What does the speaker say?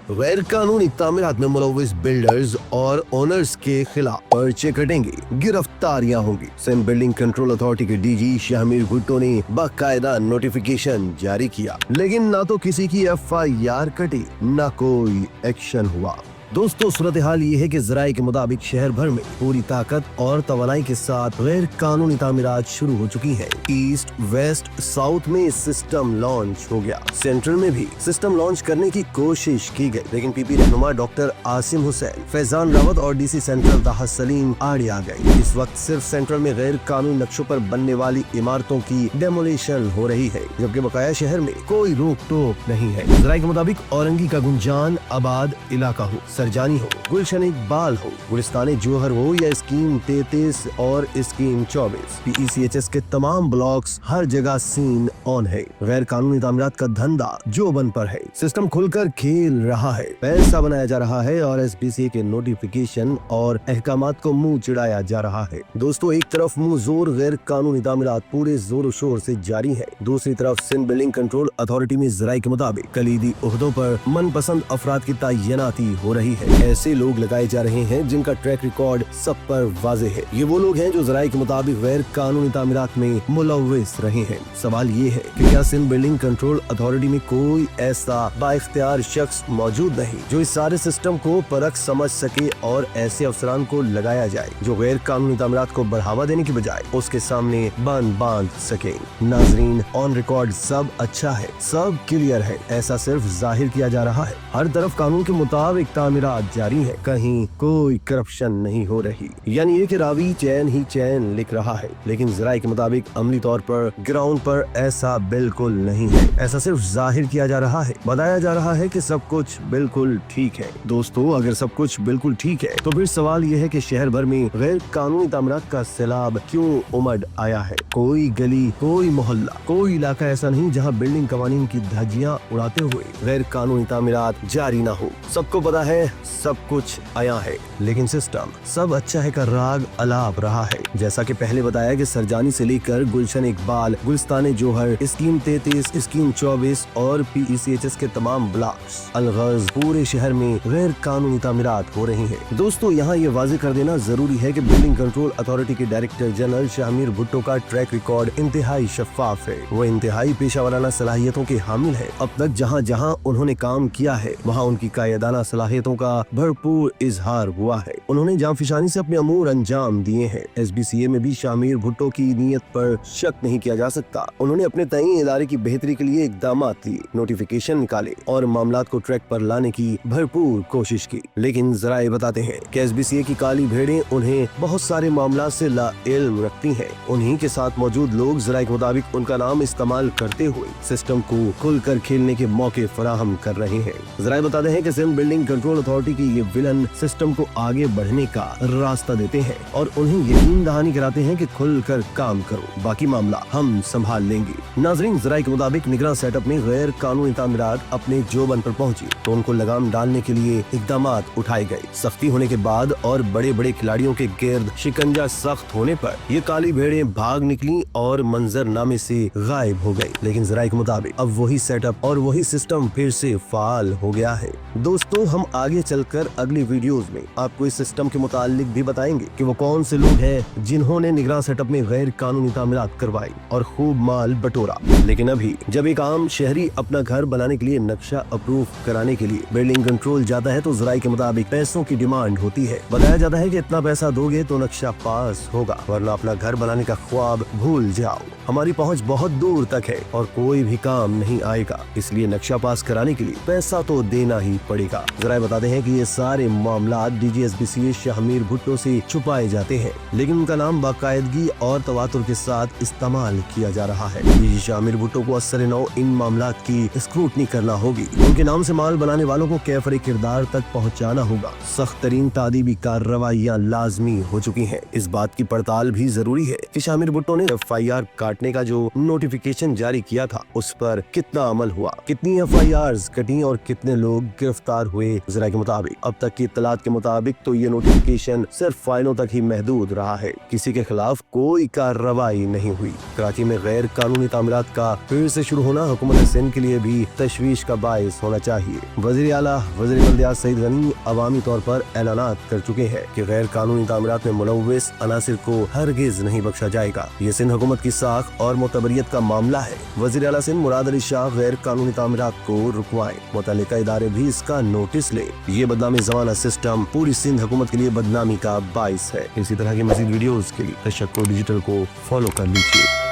गैर कानूनी तामीरात में मुलव्विस बिल्डर्स और ओनर्स के खिलाफ पर्चे कटेंगे, गिरफ्तारियां होंगी। सिंध बिल्डिंग कंट्रोल अथॉरिटी के डीजी शामिर भुट्टो ने बाकायदा नोटिफिकेशन जारी किया, लेकिन ना तो किसी की FIR कटी, ना कोई एक्शन हुआ। दोस्तों, सूरत हाल ये है कि ज़राए के मुताबिक शहर भर में पूरी ताकत और तवानाई के साथ गैर कानूनी तामीरात शुरू हो चुकी हैं। ईस्ट, वेस्ट, साउथ में सिस्टम लॉन्च हो गया। सेंट्रल में भी सिस्टम लॉन्च करने की कोशिश की गई, लेकिन पीपी रहनुमा डॉक्टर आसिम हुसैन, फैजान रावत और DC सेंट्रल ताहा सलीम आड़े आ गए। इस वक्त सिर्फ सेंट्रल में गैर कानूनी नक्शों पर बनने वाली इमारतों की डेमोलिशन हो रही है, जबकि बकाया शहर में कोई रोक टोक नहीं है। ज़राए के मुताबिक औरंगी का गुंजान आबाद इलाका हो, सरजानी हो, गुलशन इकबाल हो, गुलिस्तान जोहर हो या स्कीम 33 और स्कीम 24, PECHS के तमाम ब्लॉक्स, हर जगह सीन ऑन है। गैर कानूनी तामीरात का धंधा जो बन पर है। सिस्टम खुलकर खेल रहा है, पैसा बनाया जा रहा है और SBCA के नोटिफिकेशन और अहकामात को मुंह चिढ़ाया जा रहा है। दोस्तों, एक तरफ मुंह जोर गैर कानूनी तामीरात पूरे जोर शोर से जारी है, दूसरी तरफ सिंध बिल्डिंग कंट्रोल अथॉरिटी में ज़राए के मुताबिक कलीदी ओहदों पर मनपसंद अफराद की तैनाती हो रही है। ऐसे लोग लगाए जा रहे हैं जिनका ट्रैक रिकॉर्ड सब पर वाज़ेह है। ये वो लोग हैं जो ज़राए के मुताबिक गैर कानूनी तामीरात में मुलव्विस रहे हैं। सवाल ये है कि क्या सिंध बिल्डिंग कंट्रोल अथॉरिटी में कोई ऐसा बाइख्तियार शख्स मौजूद नहीं जो इस सारे सिस्टम को परख समझ सके और ऐसे अफसरान को लगाया जाए जो गैर कानूनी तामीरात को बढ़ावा देने की बजाय उसके सामने बांध सके। नाजरीन, ऑन रिकॉर्ड सब अच्छा है, सब क्लियर है, ऐसा सिर्फ जाहिर किया जा रहा है। हर तरफ कानून के मुताबिक तामीरात जारी है, कहीं कोई करप्शन नहीं हो रही। यानी ये कि रावी चैन ही चैन लिख रहा है, लेकिन ज़राए के मुताबिक अमली तौर पर ग्राउंड पर ऐसा बिल्कुल नहीं है। ऐसा सिर्फ जाहिर किया जा रहा है, बताया जा रहा है कि सब कुछ बिल्कुल ठीक है। दोस्तों, अगर सब कुछ बिल्कुल ठीक है तो फिर सवाल ये है कि शहर भर में गैर कानूनी तामीरात का सैलाब क्यों उमड़ आया है। कोई गली, कोई मोहल्ला, कोई इलाका ऐसा नहीं जहाँ बिल्डिंग कवानीन की धज्जियां उड़ाते हुए गैर कानूनी तामीरात जारी न हो। सबको पता है सब कुछ आया है, लेकिन सिस्टम सब अच्छा है का राग अलाप रहा है। जैसा कि पहले बताया कि सरजानी से लेकर गुलशन इकबाल, गुलिस्तान जोहर, स्कीम 33, स्कीम 24 और PECHS के तमाम ब्लॉक्स अलगर्ज पूरे शहर में गैर कानूनी तामीरात हो रही है। दोस्तों, यहाँ ये वाज़ेह कर देना जरूरी है कि बिल्डिंग कंट्रोल अथॉरिटी के डायरेक्टर जनरल शामिर भुट्टो का ट्रैक रिकॉर्ड इंतहाई शफाफ है। वो इंतहाई पेशा वाराना सलाहियतों के हामिल है। अब तक जहाँ जहाँ उन्होंने काम किया है वहाँ उनकी कायदाना सलाहियतों का भरपूर इजहार हुआ है। उन्होंने जांफिशानी से अपने अमूर अंजाम दिए हैं। SBCA में भी शामिर भुट्टो की नीयत पर शक नहीं किया जा सकता। उन्होंने अपने तय इदारे की बेहतरी के लिए इकदामात लिए, नोटिफिकेशन निकाले और मामलात को ट्रैक पर लाने की भरपूर कोशिश की। लेकिन ज़राए बताते हैं कि SBCA की काली भेड़ें उन्हें बहुत सारे मामला से ला इल्म रखती हैं। उन्हीं के साथ मौजूद लोग ज़राए के मुताबिक उनका नाम इस्तेमाल करते हुए सिस्टम को खुलकर खेलने के मौके फराहम कर रहे हैं। ज़राए बताते हैं कि सिंध बिल्डिंग कंट्रोल अथॉरिटी की ये विलन सिस्टम को आगे बढ़ने का रास्ता देते हैं और उन्हें यकीन दहानी कराते हैं कि खुलकर काम करो, बाकी मामला हम संभाल लेंगे। नाजरीन, ज़राए के मुताबिक निगरान सेटअप में गैर कानूनी तामीरात अपने जोबन पर पहुंची तो उनको लगाम डालने के लिए इकदामात उठाए गए। सख्ती होने के बाद और बड़े बड़े खिलाड़ियों के गिर्द शिकंजा सख्त होने पर ये काली भेड़ें भाग निकली और मंजरनामे से गायब हो गई। लेकिन ज़राए के मुताबिक अब वही सेटअप और वही सिस्टम फिर से फाल हो गया है। दोस्तों, हम आगे चलकर अगली वीडियोस में आपको इस सिस्टम के मुतालिक भी बताएंगे कि वो कौन से लोग हैं जिन्होंने निगरान सेटअप में गैर कानूनी तामीरात करवाई और खूब माल बटोरा। लेकिन अभी जब एक आम शहरी अपना घर बनाने के लिए नक्शा अप्रूव कराने के लिए बिल्डिंग कंट्रोल जाता है तो ज़राए के मुताबिक पैसों की डिमांड होती है। बताया जाता है कि इतना पैसा दोगे तो नक्शा पास होगा, वरना अपना घर बनाने का ख्वाब भूल जाओ। हमारी पहुँच बहुत दूर तक है और कोई भी काम नहीं आएगा, इसलिए नक्शा पास कराने के लिए पैसा तो देना ही पड़ेगा। ज़राए बताते हैं कि ये सारे मामला DG SBCA शामिर भुट्टो से छुपाए जाते हैं, लेकिन उनका नाम बाकायदगी और तवातुर के साथ इस्तेमाल किया जा रहा है। DG शामिर भुट्टो को असर नौ इन मामलात की स्क्रूटनी करना होगी। उनके नाम से माल बनाने वालों को कैफरे किरदार तक पहुँचाना होगा। सख्त तरीन तादीबी कार्रवाइयाँ लाजमी हो चुकी है। इस बात की पड़ताल भी जरूरी है कि शामिर भुट्टो ने FIR काटने का जो नोटिफिकेशन जारी किया था उस पर कितना अमल हुआ। कितनी FIRs कटी और कितने लोग गिरफ्तार हुए? वज़ीरा के मुताबिक अब तक की इत्तलात के मुताबिक तो ये नोटिफिकेशन सिर्फ फाइलों तक ही महदूद रहा है, किसी के खिलाफ कोई कार्रवाई नहीं हुई। कराची में गैर कानूनी तामीरात का फिर से शुरू होना हुकूमत सिंध के लिए भी तशवीश का बाइस होना चाहिए। वज़ीर आला वज़ीर बल्दियात सईद गनी अवामी तौर पर ऐलानात कर चुके हैं कि गैर कानूनी तामीरात में मुलव्विस अनासिर को हरगिज नहीं बख्शा जाएगा। ये सिंध हुकूमत की साख और मोतबरियत का मामला है। वज़ीर आला सिंध मुराद अली शाह गैर कानूनी तामीरात को रुकवाएं, मुतल्लिका इदारे भी इसका नोटिस लें। ये बदनामी ज़माना सिस्टम पूरी सिंध हुकूमत के लिए बदनामी का बाइस है। इसी तरह की मज़ीद वीडियोस के लिए तशक्कुर डिजिटल को फॉलो कर लीजिए।